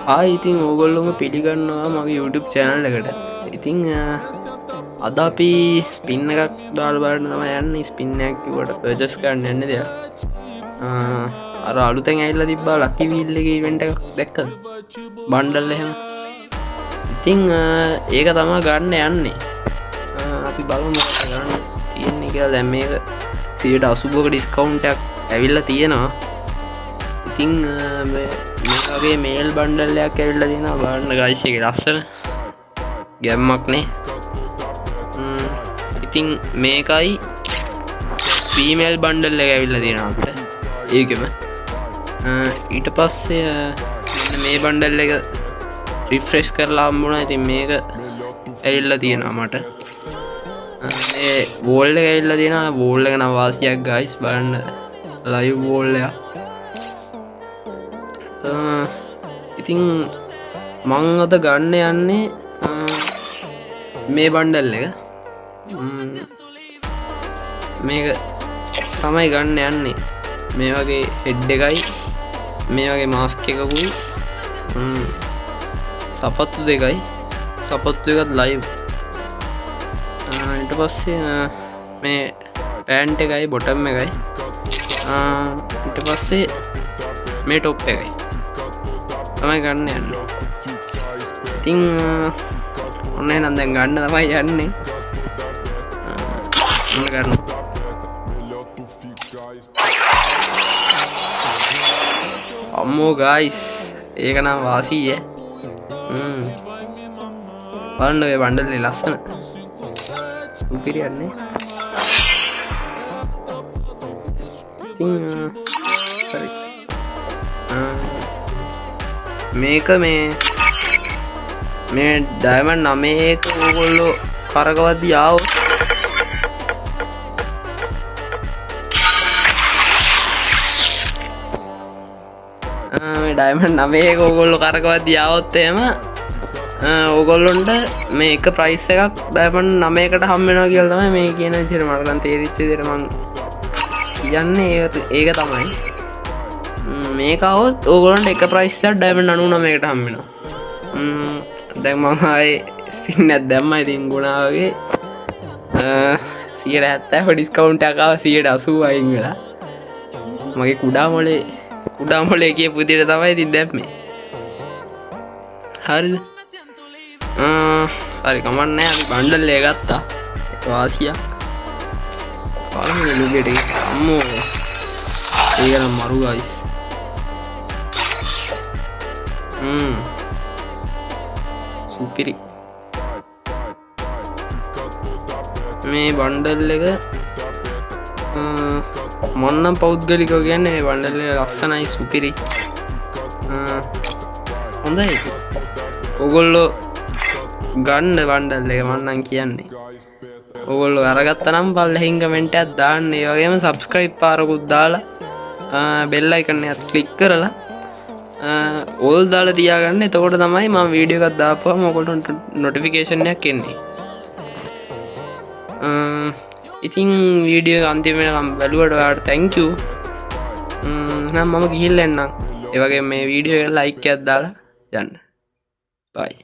ඉතින් ඕගොල්ලොම පිළිගන්නවා මගේ YouTube channel එකට. ඉතින් අද අපි ස්පින් එකක් දාලා බලන්න තමයි යන්නේ. ස්පින් එකක් කිව්වට පර්චේස් කරන්න යන්නේ දෙයක්. අර අලුතෙන් ඇවිල්ලා තිබ්බා ලකි වීල් එකේ ඉවෙන්ට් එකක් දැක්කද? බණ්ඩල් එහෙම. ඉතින් ඒක තමයි ගන්න යන්නේ. අපි බලමු මොකක්ද ගන්න තියෙන්නේ කියලා. දැන් මේක 80%ක ඩිස්කවුන්ට් එකක් ඇවිල්ලා තියෙනවා. ඉතින් මේ වගේ මේල් බණ්ඩල් එකක් ඇවිල්ලා තියෙනවා. බලන්න ගයිස් එකේ ලස්සන ගැම්මක් නේ. ඉතින් මේකයි ෆීමේල් බණ්ඩල් එක ඇවිල්ලා තියෙනවා අපිට. ඒකෙම ඊට පස්සේ මෙන්න මේ බණ්ඩල් එක රිෆ්‍රෙෂ් කරලා හම්බුණා. ඉතින් මේක ඇවිල්ලා තියෙනවා මට. මේ වෝල් එක ඇවිල්ලා තියෙනවා. වෝල් එක නම් වාසියක් ගයිස්. බලන්න ලයිව් වෝල් එක. ඉතින් මං අද ගන්න යන්නේ මේ බණ්ඩල් එක. මේක තමයි ගන්න යන්නේ. මේ වගේ හෙඩ් එකයි මේ වගේ මාස්ක් එකකුයි සපත්තු දෙකයි. සපත්තු එකත් ලයිව්. ඊට පස්සේ මේ පෑන්ට් එකයි බොටම් එකයි. ඊට පස්සේ මේ ටොප් එකයි තමයි ගන්න යන්නේ. ඉතින් ඔන්න එහෙනම් දැන් ගන්න තමයි යන්නේ. ඔන්න ගන්න. අම්මෝ ගයිස් ඒක නම් වාසිය. බලන්න ඔය බණ්ඩල් එක ලස්සන. සුපිරියන්නේ. ඉතින් හරි. මේක මේ ඩයමන්ඩ් 9ක ඕගොල්ලෝ කරකවද්දී ආවොත් මේ ඩයමන්ඩ් 9ක ඕගොල්ලෝ කරකවද්දී ආවොත් එහෙම ඕගොල්ලොන්ට මේ එක ප්‍රයිස් එකක් ඩයමන්ඩ් 9කට හම් වෙනවා කියලා තමයි මේ කියන විදිහට මට නම් තේරිච්ච විදිහට මං කියන්නේ. ඒක තමයි මේක આવොත් ඕගොල්ලන්ට එක ප්‍රයිස් එකක් ඩයමන්ඩ් 99කට හම් වෙනවා. දැන් මම ආයේ ස්පින් එකක් දැම්මා. ඉතින් ගුණා වගේ 170 ඩිස්කවුන්ට් එකක් ආවා. 180 අයින් වෙලා මගේ කුඩා මොලේ කියපු විදිහට තමයි ඉතින් දැම්මේ. හරිද? හරි කමක් නැහැ. අපි බණ්ඩල් එක ගත්තා. වාසියක්. බලමු ලුගෙට. අම්මෝ ඒක නම් මරු ගයිස්. සුපිරි. මේ බණ්ඩල් එක මොන්නම් පෞද්ගලිකව කියන්නේ මේ බණ්ඩල් එක ලස්සනයි සුපිරි. හොඳයි. ඕගොල්ලෝ ගන්න බණ්ඩල් එක මන්නම් කියන්නේ. ඕගොල්ලෝ අරගත්තා නම් පල්ලෙහින් කමෙන්ට් එකක් දාන්න. ඒ වගේම සබ්ස්ක්‍රයිබ් පාරකුත් දාලා බෙල් අයිකන් එකත් ක්ලික් කරලා ඕල් දාලා තියාගන්න. එතකොට තමයි මම වීඩියෝ එකක් දාපුවම ඔයගොල්ලන්ට නොටිෆිකේෂන් එකක් එන්නේ. ඉතින් වීඩියෝ එක අන්තිම වෙනකම් බැලුවට ඔයාලට thank you. මම ගිහිල්ලා එන්නම්. ඒ වගේම මේ වීඩියෝ එක ලයික් එකක් දාලා යන්න. bye.